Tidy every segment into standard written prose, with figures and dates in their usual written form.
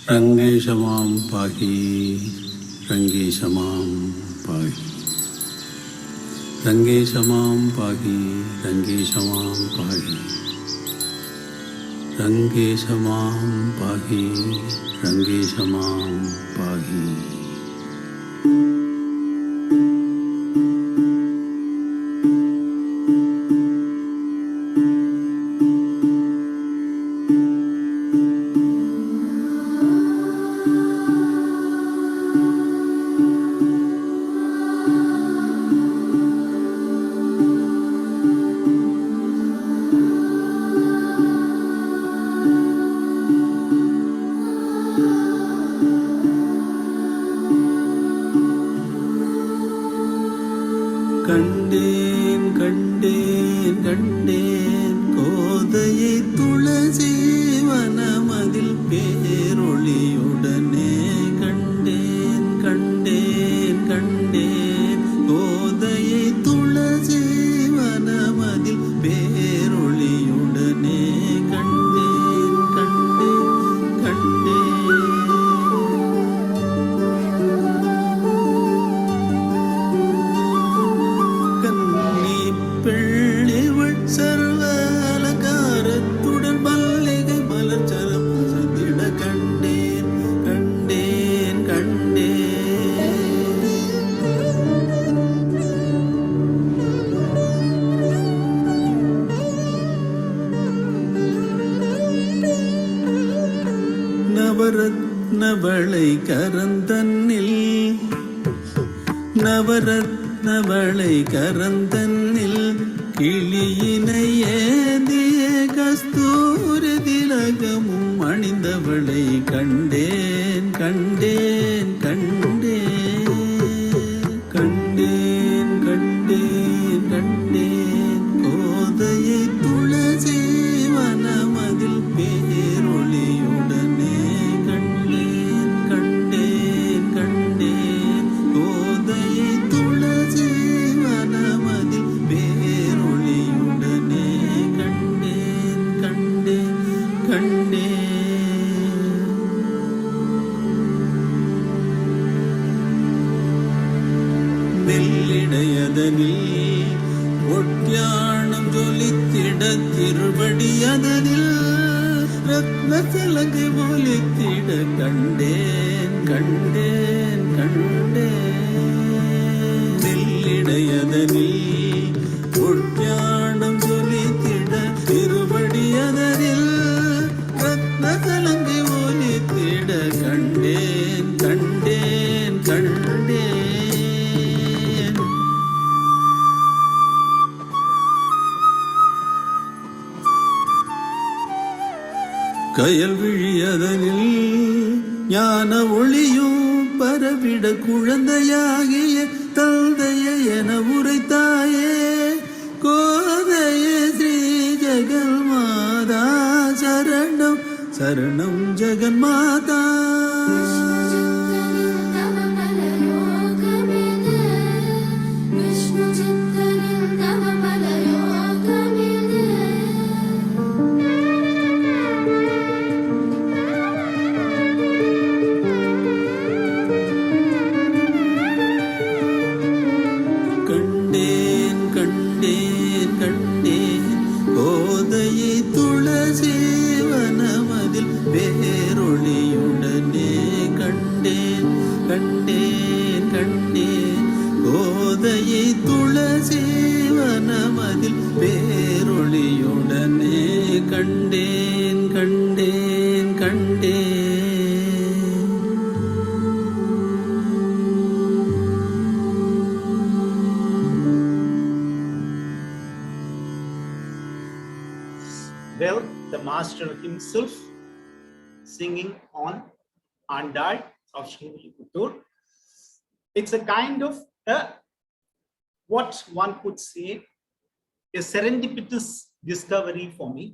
Rangeshamam pahi, Rangeshamam pahi, Rangeshamam pahi, Rangeshamam pahi, Rangeshamam pahi, Rangeshamam pahi. கண்டேன் கண்டேன் கண்டேன் கோதையை துளசி வனமதில் பேரொளியுடனே கண்டேன் கண்டேன் கண்டேன் கோதையை துளசி வனமதில் பேரொளியுடனே கண்டேன் கண்டேன் கண்டேன். பெள்ளிவள் சர்வ அலங்காரத்துடன் மல்லிகை மலர் சரம் சந்திட கண்டேன் கண்டேன் கண்டேன். நவரத்னவளை கரந்தன்னில் நவரத்னவளை கரந்தன்னில் கிளியினை ஏந்திய கஸ்தூரி திலகமும் அணிந்தவளை கண்டேன் கண்டேன் கண்டேன் கண்டேன் கண்டேன் கண்டேன் கோதையை துளசி வனமதில் பேரொளியுடனே கண்டேன் கண்டேன் கண்டேன் கோதையை துளசி வனமதில் பேரொளியுடனே கண்டேன் கண்டேன் கண்டேன். வெள்ளிடையதனில் ஒட்டியானம் ஜொலித்திட திருவடியதனில் ரத்ன சலங்கை ஒலித்திட கண்டேன் கண்டேன் கண்டேன். வெள்ளிடையதனில் ஒட்டியானம் ஜொலித்திட திருவடியதனில் ரத்ன சலங்கை ஒலித்திட கண்டேன் கண்டேன் கண்டேன். கயல் விழியதனில் ஞான ஒளியும் பரவிட குழந்தையாகிய தந்தையை என உரைத்தாயே கோதையே ஸ்ரீ ஜெகன் மாதா சரணம் சரணம் ஜெகன் மாதா. கண்டேன் கண்டேன் கண்டேன் கோதையை துளசி வனமதில் பேரொளியுடனே கண்டேன் கண்டேன் கண்டேன் கோதையை துளசி வனமதில் பேரொளியுடனே கண்டேன் கண்டேன் கண்டேன். Well, the master himself singing on AaNdaaL of Sri Thiruppavai. It's a kind of what one could say a serendipitous discovery for me.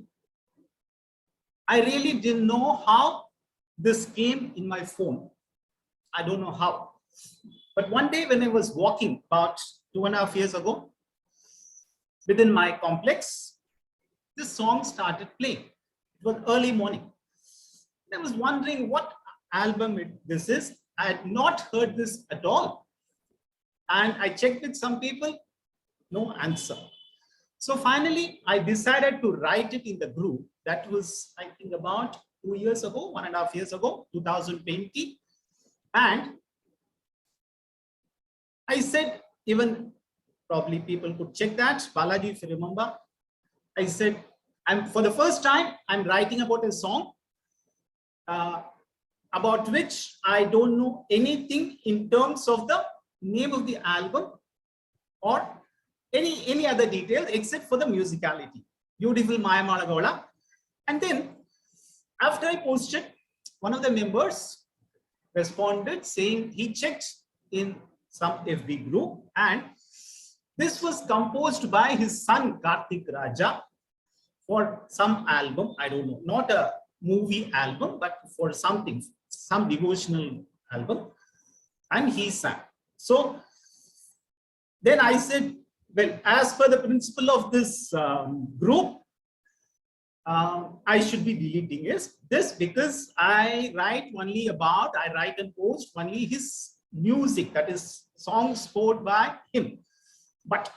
I really didn't know how this came in my phone. I don't know how. But one day when I was walking about 2.5 years ago within my complex, this song started playing. It was early morning. I was wondering what album this is. I had not heard this at all. And I checked with some people, no answer. So finally, I decided to write it in the group. That was, I think, about 2 years ago, 1.5 years ago, 2020. And I said, even probably people could check that. Balaji, if you remember, I said, for the first time, I'm writing about a song about which I don't know anything in terms of the name of the album or any other details except for the musicality. Beautiful Maya Malagola. And then after I posted, one of the members responded saying he checked in some FB group and this was composed by his son Karthik Raaja for some album. I don't know, not a movie album, but for something, some devotional album. And he sang. So then I said, well, as per the principle of this group, I should be deleting this because I write and post only his music, that is songs scored by him. But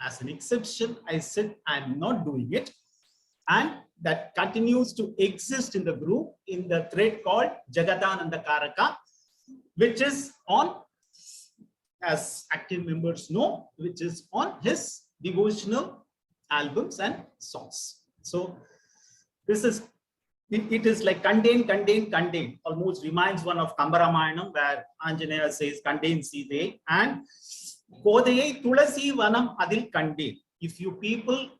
as an exception, I said I'm not doing it. And that continues to exist in the group in the thread called Jagadananda Karaka, which is on, as active members know, which is on his devotional albums and songs. So this is, it is like contain, almost reminds one of Kambaramayanam where Anjaneya says contain Site and Kodayai Tulasi Vanam Adil contain. If you people,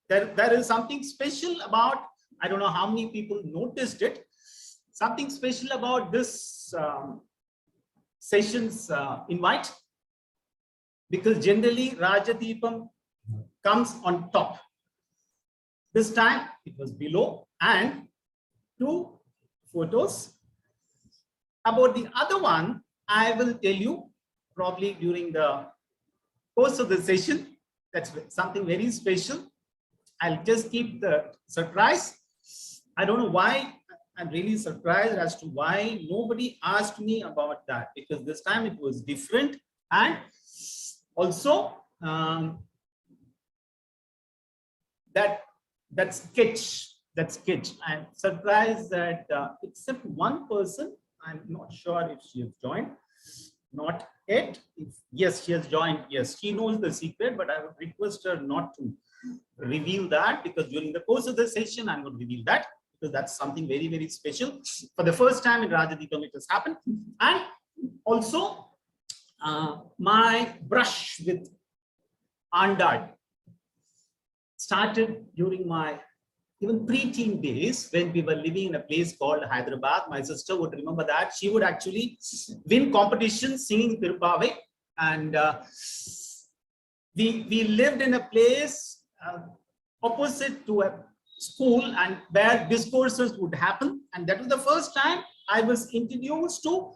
there is something special about, I don't know how many people noticed it, something special about this session's invite, because generally Raaja Deepam comes on top. This time it was below, and 2 photos. About the other one, I will tell you probably during the course of the session. That's something very special. I'll just keep the surprise. I don't know why. I'm really surprised as to why nobody asked me about that, because this time it was different. And also that sketch. I'm surprised that except one person, I'm not sure if she has joined. Not yet. Yes, she has joined. Yes, she knows the secret, but I would request her not to reveal that, because during the course of the session, I'm going to reveal that, because that's something very, very special. For the first time in Raaja Deepam, it has happened. And also, my brush with AaNdaaL started during my even pre-teen days when we were living in a place called Hyderabad. My sister would remember that. She would actually win competitions singing Thiruppavai. And we lived in a place opposite to a school and where discourses would happen. And that was the first time I was introduced to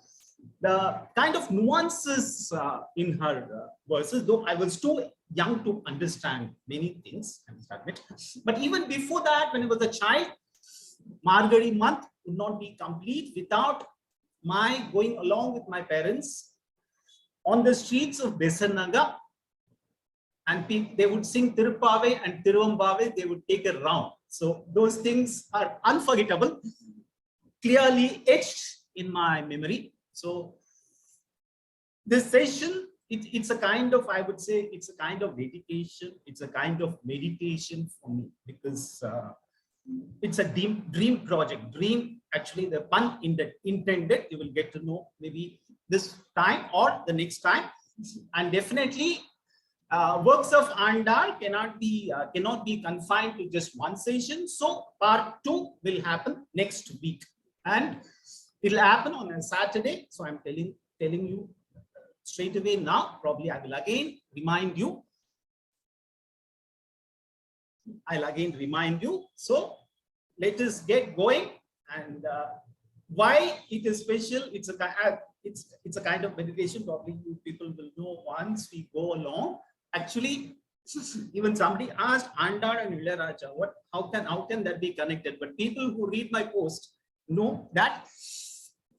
the kind of nuances in her verses, though I was too young to understand many things, I must admit. But even before that, when I was a child, Maargazhi month would not be complete without my going along with my parents on the streets of Besanaga, and they would sing Thiruppavai and Thiruppavai, they would take a round. So those things are unforgettable, clearly etched in my memory. So this session, it's a kind of, I would say, it's a kind of dedication. It's a kind of meditation for me, because it's a dream project. Dream, actually, the pun intended, you will get to know maybe this time or the next time. And definitely, works of AaNdaaL cannot be confined to just one session. So part 2 will happen next week, and it will happen on a Saturday. So I'm telling you straight away now. Probably I will again remind you. So let us get going. And why it is special? It's a kind of meditation. Probably you people will know once we go along. Actually, even somebody asked AaNdaaL and Raaja, how can that be connected? But people who read my post know that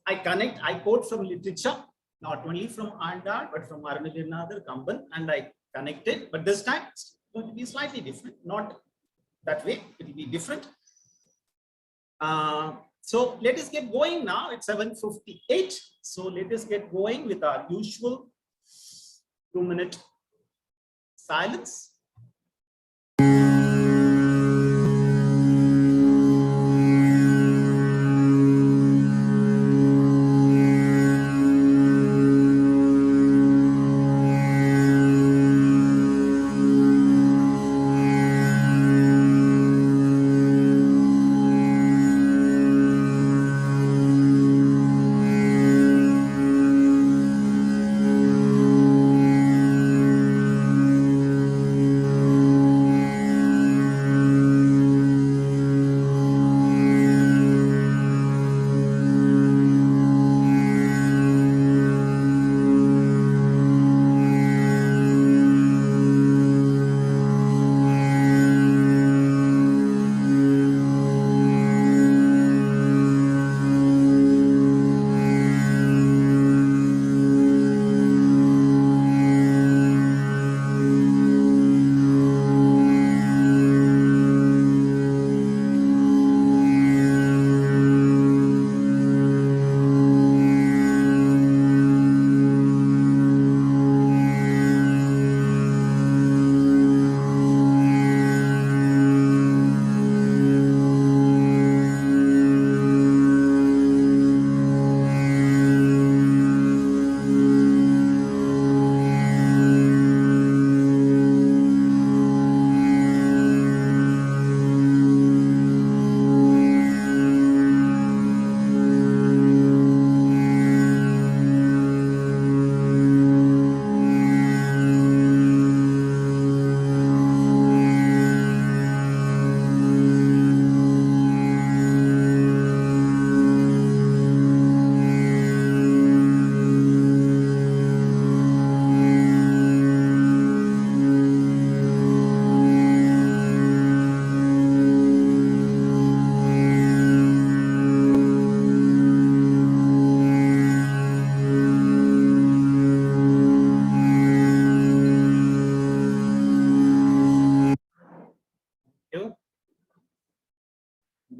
I quote from literature, not only from AaNdaaL, but from Arunachandra, Kamban, and I connect it. But this time it's going to be slightly different, not that way, it will be different. So let us get going now. It's 7:58. So let us get going with our usual 2-minute silence.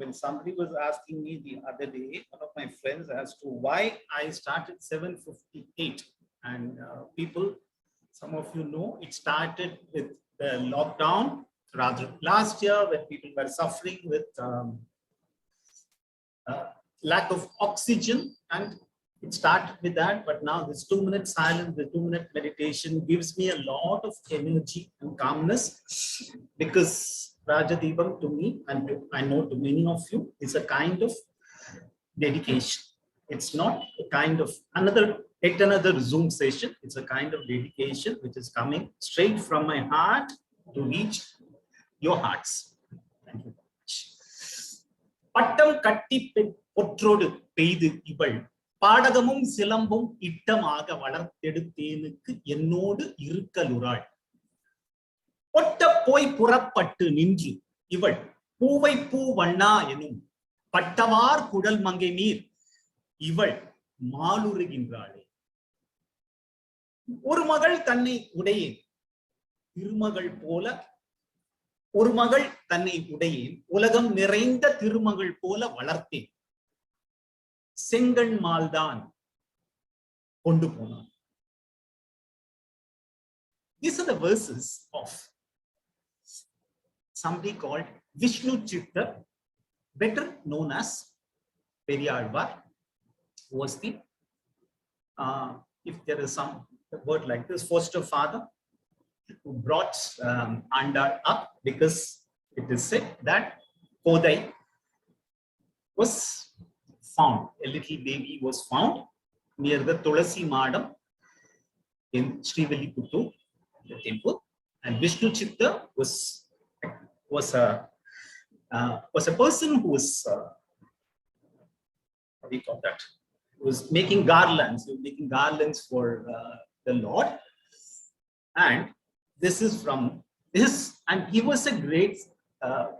When somebody was asking me the other day, one of my friends, as to why I started 7:58, and people, some of you know, it started with the lockdown, rather last year, when people were suffering with lack of oxygen, and it started with that. But now this 2-minute silence, the 2-minute meditation gives me a lot of energy and calmness, because Raaja Deepam to me, and I know to many of you, is a kind of dedication. It's not a kind of another Zoom session. It's a kind of dedication which is coming straight from my heart to reach your hearts. Thank you very much. பட்டம் கட்டி பொற்றோடு பெய்து இவள் பாடகமும் சிலம்பும் இட்டமாக வளர்த்தெடுத்தேனுக்கு என்னோடு இருக்கலுறாள். ஒட்ட போய் புறப்பட்டு நின்று இவள் பூவை பூ வண்ணா எனும் பட்டவார் குடல் மங்கை நீர் இவள் மாலுறுகின்றாளே. ஒரு மகள் தன்னை உடையேன் திருமகள் போல, ஒரு மகள் தன்னை உடையேன் உலகம் நிறைந்த திருமகள் போல வளர்த்தேன், செங்கண் மால்தான் கொண்டு போனான். These are the verses of somebody called Vishnu Chitta, better known as Periyalvar, who was the, if there is some word like this, foster father, who brought AaNdaaL up, because it is said that Kodai was found, a little baby was found near the Tulasi Madam in Srivilliputturu, the temple, and Vishnu Chitta was a person who was what do you call that? Was making garlands. He was making garlands for the Lord, and this is from this, and he was a great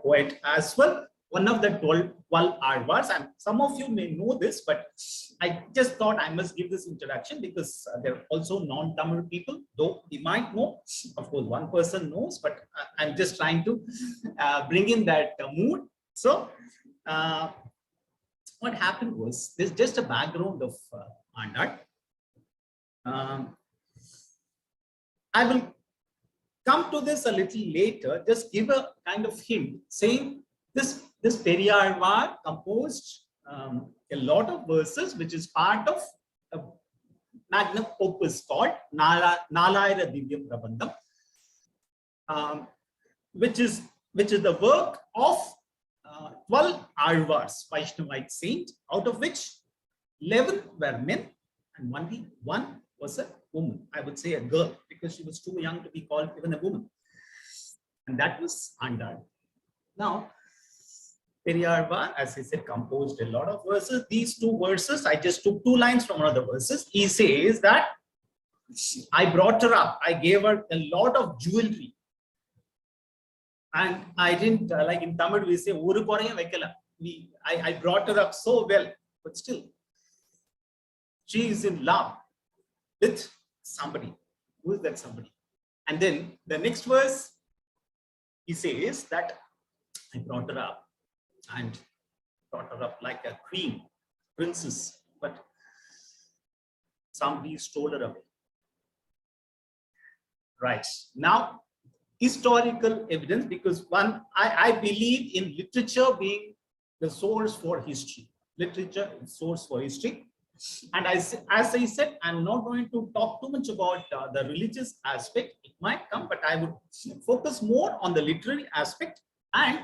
poet as well. one of the 12 Alvars, and some of you may know this, but I just thought I must give this introduction because there are also non-Tamil people, though we might know. Of course, one person knows, but I'm just trying to bring in that mood. So, what happened was, there's just a background of AaNdaaL. I will come to this a little later, just give a kind of hint, saying this Periyalvar composed a lot of verses, which is part of a magnum opus called Nalayira Divya Prabandham, which is the work of 12 Alvars, Vaishnavite saint, out of which 11 were men and only one was a woman. I would say a girl, because she was too young to be called even a woman. And that was AaNdaaL. Now, Periyalvar, as I said, composed a lot of verses. These two verses, I just took 2 lines from one of the verses. He says that I brought her up. I gave her a lot of jewelry. And I didn't, like in Tamil, we say, I brought her up so well, but still, she is in love with somebody. Who is that somebody? And then the next verse, he says that I brought her up and brought her up like a queen, princess, but somebody stole her away. Right. Now, historical evidence, because I believe in literature being the source for history. Literature is source for history. And as I said, I'm not going to talk too much about the religious aspect. It might come, but I would focus more on the literary aspect and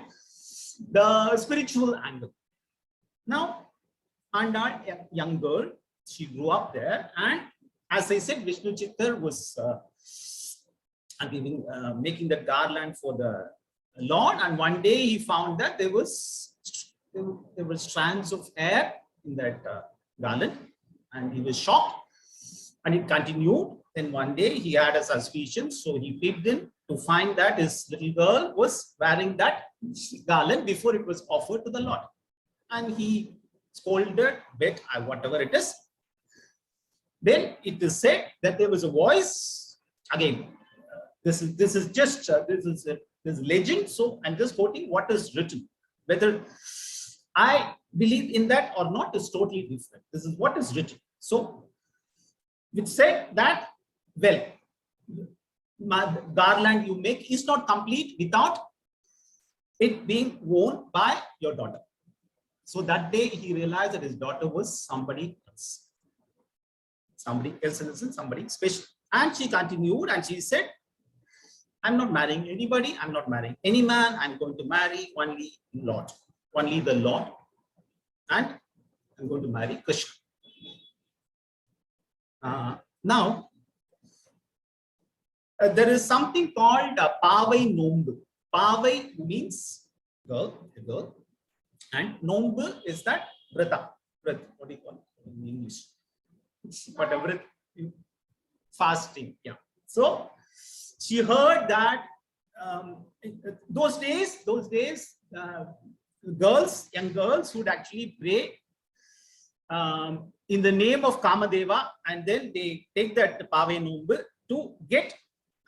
the spiritual angle. Now, AaNdaaL, a young girl, she grew up there, and as I said, Vishnu Chittar was making the garland for the Lord, and one day he found that there were strands of hair in that garland, and he was shocked, and it continued. Then one day he had a suspicion, so he peeped in to find that his little girl was wearing that garland before it was offered to the Lord, and he scolded, bet, whatever it is. Then it is said that there was a voice. Again, this is just this legend. So I'm just quoting what is written. Whether I believe in that or not is totally different. This is what is written. So it said that, well, garland you make is not complete without it being worn by your daughter. So that day he realized that his daughter was somebody else. Somebody else, somebody special. And she continued and she said, I'm not marrying anybody, I'm not marrying any man, I'm going to marry only Lord, only the Lord, and I'm going to marry Krishna. Now, there is something called Pavai Nombu. Pavai means girl, a girl, and Nombu is that Vrata. What do you call it in English? Whatever, fasting. Yeah. So she heard that those days, young girls would actually pray in the name of Kamadeva, and then they take that Pave Nombu to get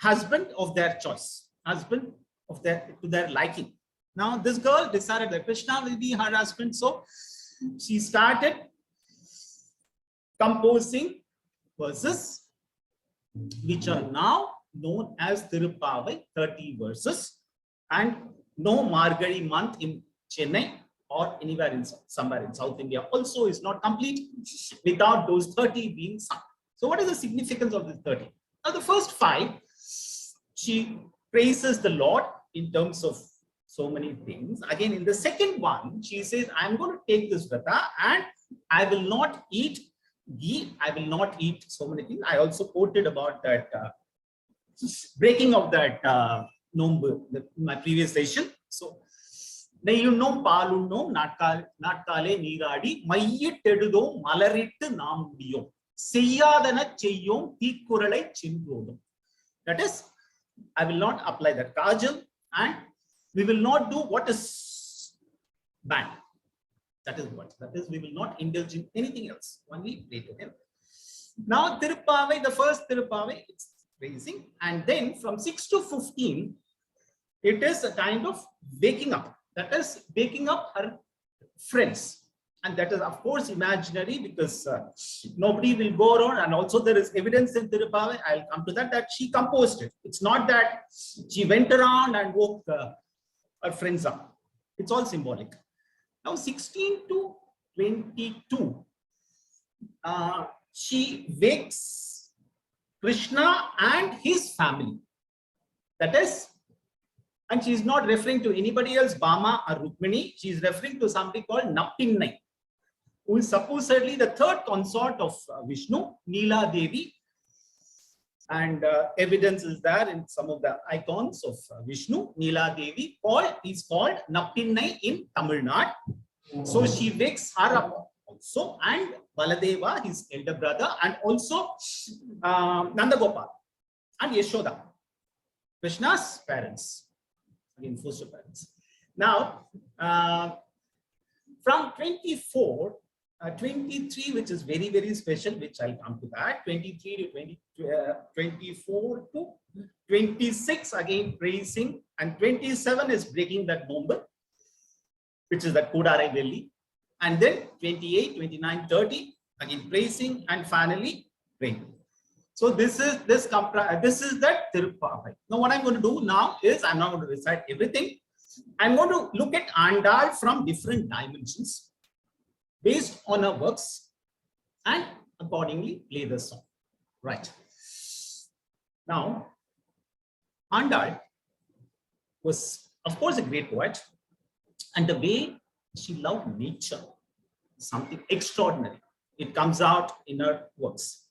husband of their choice, husband of to their liking. Now this girl decided that Krishna will be her husband, so she started composing verses which are now known as Thiruppavai, 30 verses, and no Maargazhi month in Chennai or anywhere in somewhere in South India also is not complete without those 30 being sung. So what is the significance of this 30? Now the first 5, she praises the Lord in terms of so many things. Again, in the second one, she says, I'm going to take this vrata and I will not eat ghee, I will not eat so many things. I also quoted about that breaking of that nombu in my previous session. So, Neyunnum Palunnum Natkale Niradi Mayyitedudom Malarittu Naam Mudiyum Seyyadana Cheyyom Teekuralai Chindrodum. That is, I will not apply that kajal, and we will not do what is band. That is what. That is, we will not indulge in anything else. Only pray to him. Now, Thiruppavai, the first Thiruppavai, it's raising, and then from 6 to 15, it is a kind of waking up. That is, waking up her friends. And that is, of course, imaginary, because nobody will go around. And also, there is evidence in Thiruppavai, I'll come to that, that she composed it. It's not that she went around and woke her friends up. It's all symbolic. Now, 16 to 22, she wakes Krishna and his family. That is, and she is not referring to anybody else, Bama or Rukmini. She is referring to somebody called Napinnai, who is supposedly the third consort of Vishnu, Neela Devi. And evidence is there in some of the icons of Vishnu. Neela Devi is called Napinnai in Tamil Nadu. So she wakes her up also, and Baladeva, his elder brother, and also Nandagopal and Yashoda, Krishna's parents, again foster parents. Now, from 24, 23, which is very, very special, which I'll come to that, 23 to 24 to 26, again praising, and 27 is breaking that number, which is that Kodarai Delhi, and then 28, 29, 30, again praising, and finally praying. So this is that Thiruppavai. Now what I'm going to do now is, I'm not going to recite everything. I'm going to look at AaNdaaL from different dimensions based on her works and accordingly play the song. Right. Now, AaNdaaL was, of course, a great poet, and the way she loved nature, something extraordinary. It comes out in her works.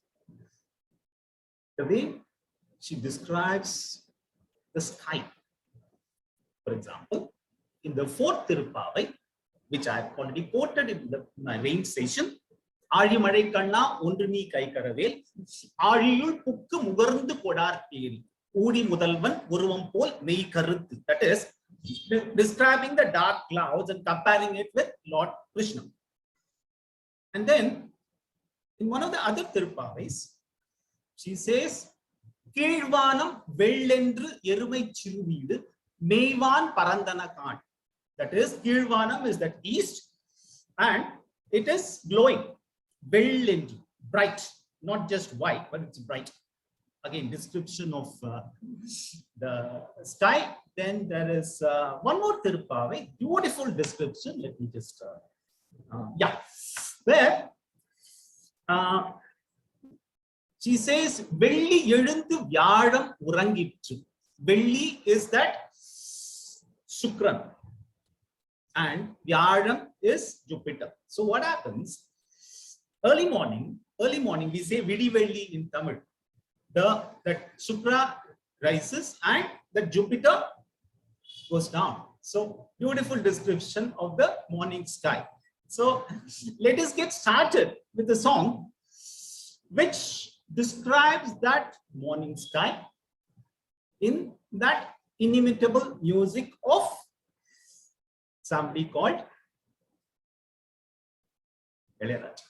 The way she describes the sky. For example, in the fourth Thiruppavai, which I have already quoted in my rain session, Aaliyumalai Kanna Ondru Nee Kai Karavel, Aaliyul Pukku Mugarndu Kodar Theri, Udi Mudalvan Uruvam Pol Mei Karuthu. That is, describing the dark clouds and comparing it with Lord Krishna. And then, in one of the other Thiruppavais, she says, Keelvanam Vellendru Erumai Chiruveedu Meivan Parandana Kaan. That is, Keelvanam is that east, and it is glowing, Vellendru, bright, not just white, but it's bright. Again, description of the sky. Then there is one more Thiruppavai, beautiful description. Let me just, where she says, Velli எழுந்து Vyadam Urangittu. Velli is that Shukran, and Vyadam is Jupiter. So what happens? Early morning, we say Vidi Velli in Tamil. That Shukra rises and the Jupiter goes down. So beautiful description of the morning sky. So let us get started with the song which describes that morning sky in that inimitable music of somebody called Raaja.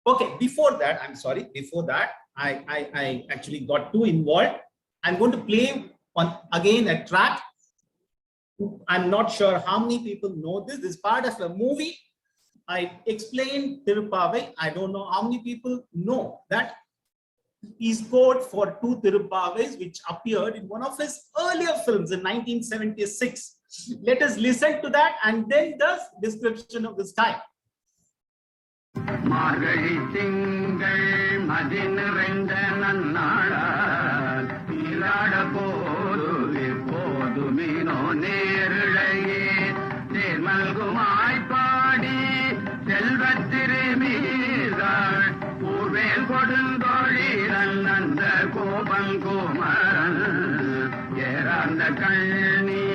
Okay, before that, I'm sorry, before that, I actually got too involved. I'm going to play on again a track. I'm not sure how many people know this. This is part of a movie. I explained Thiruppavai. I don't know how many people know that he scored for two Thiruppavais which appeared in one of his earlier films in 1976. Let us listen to that and then the description of the sky. Maargazhi tingal madin renda nannala ilada podu vipodu mino nerulaye termalgumai paadi selvathirimigal urvel kodundoliran nanda kopam kumaran yeranda kanni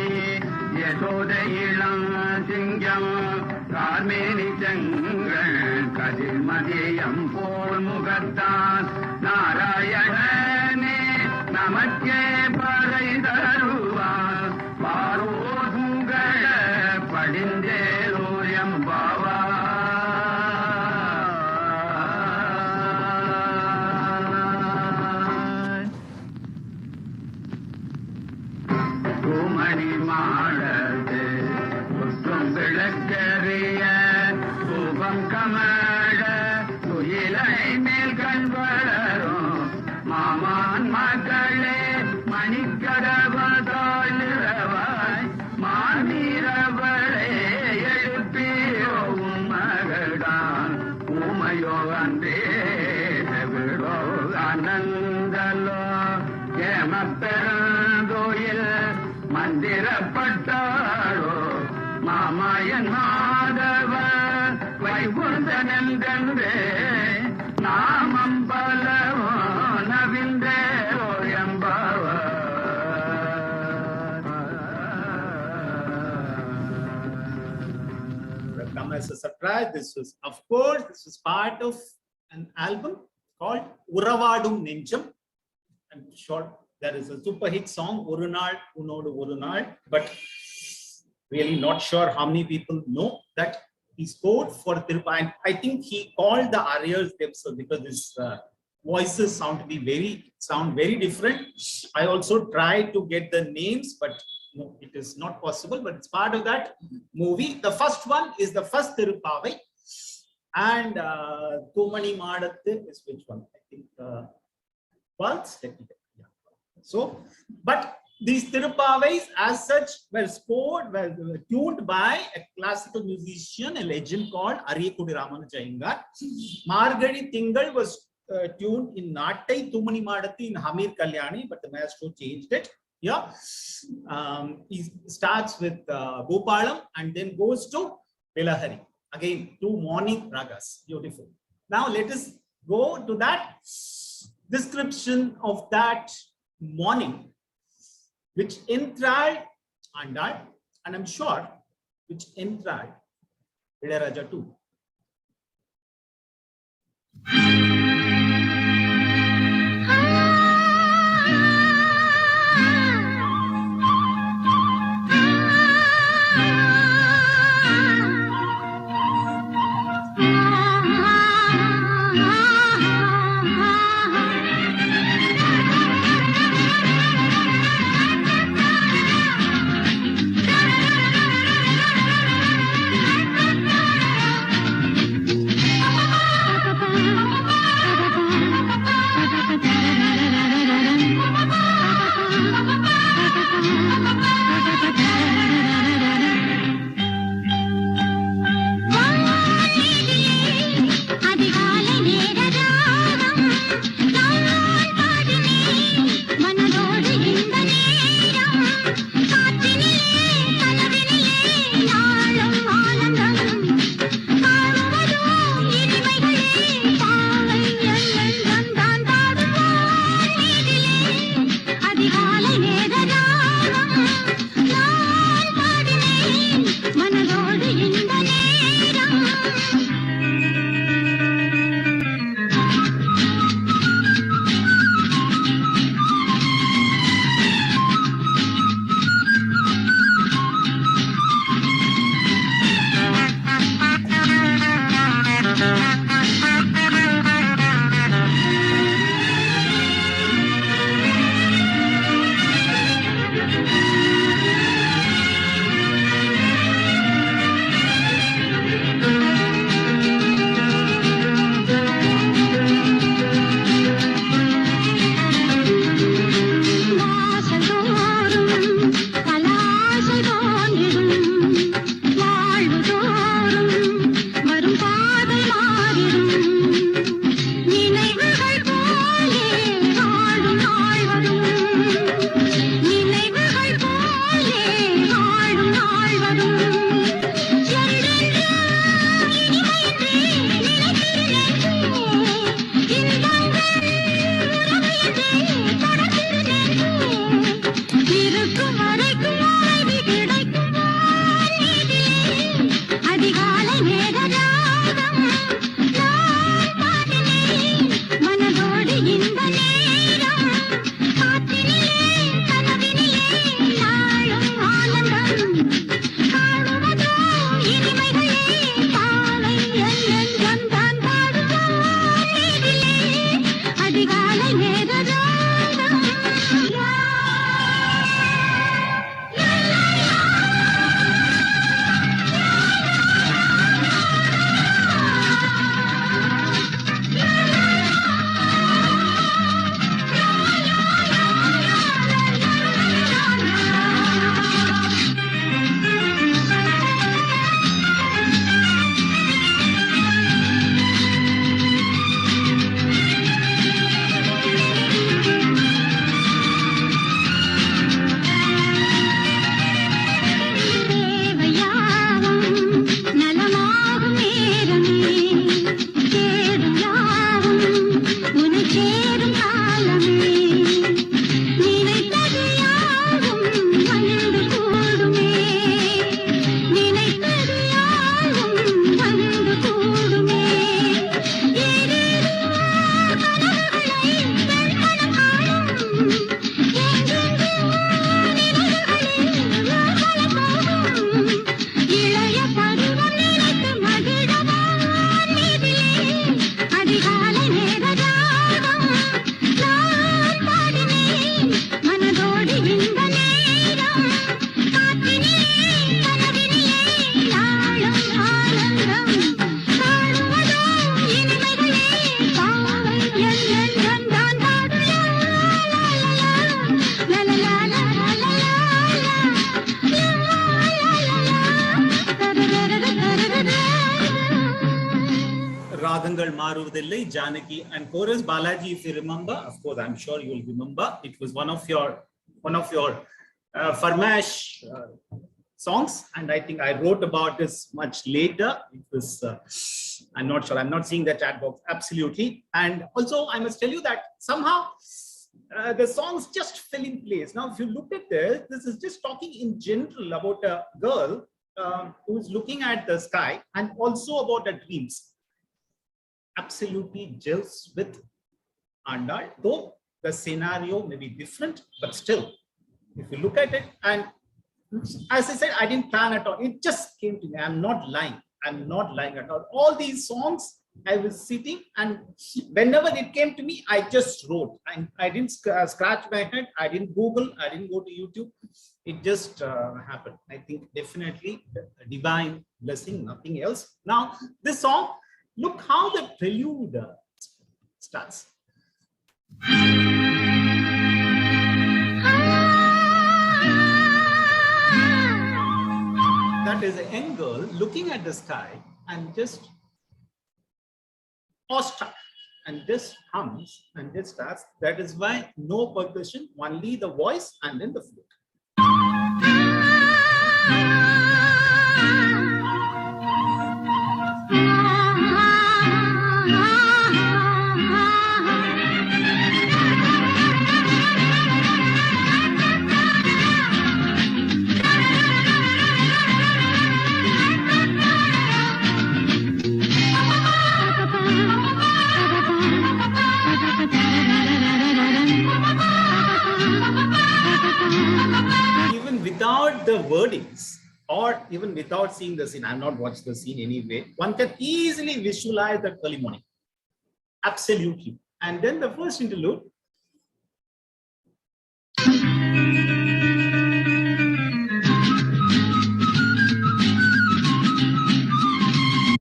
yashoda ilam singam karmeni jangal kadir madiyam pol mugattan narayane namakke parai daruva மாடத்து குற்றம் விளக்கறிய ரூபம் கமழ துயிலை மேல் கண் வளரும் மாமான் மகளே மணிக்கடவாய் மாநீரவளே எழுப்பியோ உன் மகள்தான் ஊமையோ அன்பே widow ஆனந்தலோ ஏமப்பெருந்தோயில் மந்திரப்பட்டாளோ மாமாயன் மாதவ வைகுந்தனந்தே நாமம் பலவோ நவிந்தேரோ எம்பவ. Come as a surprise. This was, of course, this was part of an album called Uravadum Nenjam. I'm sure there is a super hit song, Oru Naal Unodu Oru Naal, but really not sure how many people know that he scored for Thiruppavai. I think he called the arias themselves because his voices sound very different. I also tried to get the names, but no, it is not possible. But it's part of that movie. The first one is the first Thiruppavai, and Thumani Madathu is which one? I think Pulse. Yeah. So, but these Thiruppavais as such were scored, were tuned by a classical musician, a legend called Ariyakudi Ramanuja Iyengar. Maargazhi Tingal was tuned in Nattai Thumani Madathu in Hamir Kalyani, but the maestro changed it. Yeah, he starts with Gopalam and then goes to Velahari. Again, 2 morning ragas. Beautiful. Now let us go to that description of that morning, which enthralled AaNdaaL, and I'm sure which enthralled Raaja too. Maruvadillai, Janaki, and chorus Balaji. If you remember, of course, I'm sure you will remember. It was one of your Farmash songs, and I think I wrote about this much later. It was I'm not sure. I'm not seeing the chat box absolutely. And also, I must tell you that somehow the songs just fell in place. Now, if you look at this, this is just talking in general about a girl who is looking at the sky, and also about her dreams. Absolutely gels with AaNdaaL, though the scenario may be different, but still, if you look at it, and as I said, I didn't plan at all. It just came to me. I'm not lying. I'm not lying at all. All these songs, I was sitting, and whenever it came to me, I just wrote. I didn't scratch my head. I didn't Google. I didn't go to YouTube. It just happened. I think definitely a divine blessing, nothing else. Now, this song, look how the prelude starts. That is a young girl looking at the sky and just awestruck, and just hums and just starts. That is why no percussion, only the voice and then the flute. Without the wordings, or even without seeing the scene, I've not watched the scene anyway, one can easily visualize that early morning. Absolutely. And then the first interlude.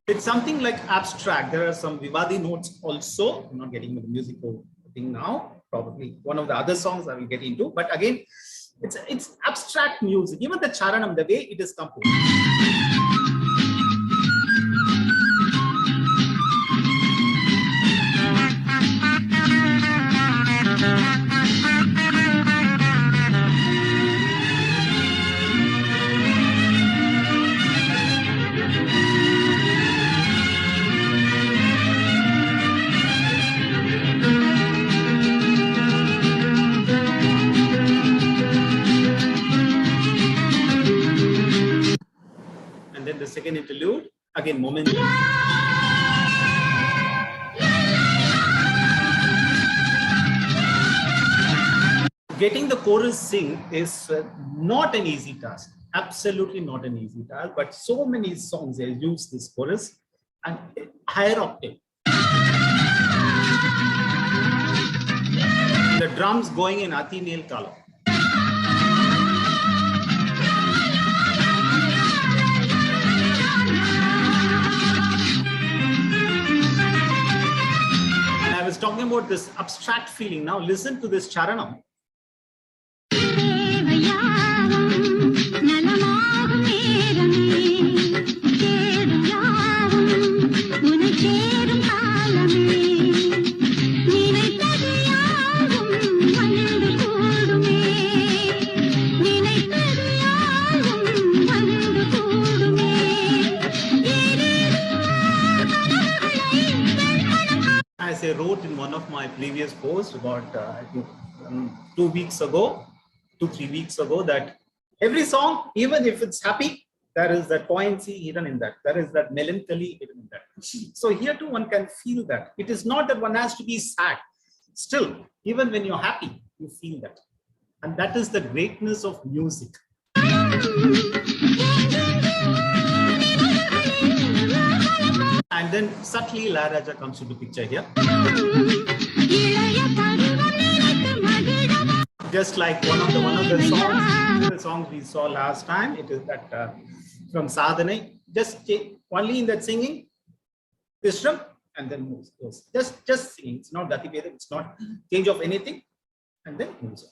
It's something like abstract. There are some Vivadi notes also. I'm not getting into the musical thing now. Probably one of the other songs I will get into. But again, it's abstract music. Even the charanam, the way it is composed. The second interlude, again momentum. Getting the chorus sing is not an easy task. Absolutely not an easy task. But so many songs they use this chorus and higher octave. The drums going in Ati Mel Kala. I was talking about this abstract feeling. Now listen to this charanam. As I wrote in one of my previous posts about I think 2 weeks ago, 2-3 weeks ago, that every song, even if it's happy, there is that poignancy hidden in that. There is that melancholy hidden in that. So here too, one can feel that. It is not that one has to be sad. Still, even when you're happy, you feel that. And that is the greatness of music. And then subtly Raaja comes into picture here. Just like one of the songs we saw last time, it is that from Sadhana, just only in that singing, Vishram, and then moves. Just singing. It's not Gati Beda, it's not change of anything, and then moves on.